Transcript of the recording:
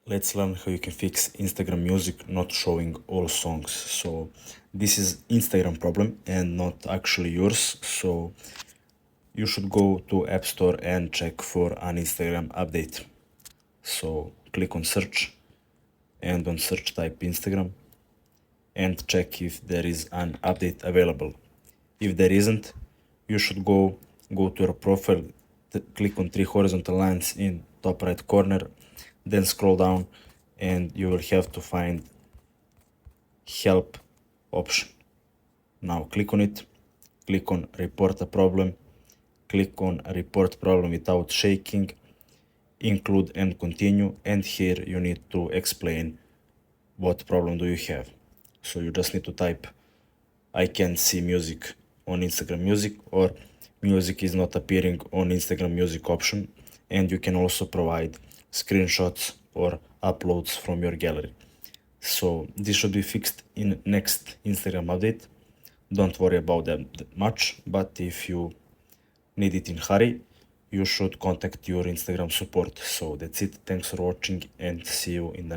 Let's learn how you can fix Instagram music not showing all songs. So this is Instagram problem and not actually yours. So you should go to App Store and check for an Instagram update. So click on search and on search type Instagram and check if there is an update available. If there isn't, you should go to your profile, click on three horizontal lines in top right corner, then scroll down and you will have to find help option. Now click on it, click on report a problem, click on report problem without shaking, include and continue, and here you need to explain what problem do you have. So you just need to type I can't see music on Instagram Music, or music is not appearing on Instagram Music option, and you can also provide screenshots or uploads from your gallery. So this should be fixed in next Instagram update. Don't worry about that much, but if you need it in hurry, you should contact your Instagram support. So that's it. Thanks for watching and see you in the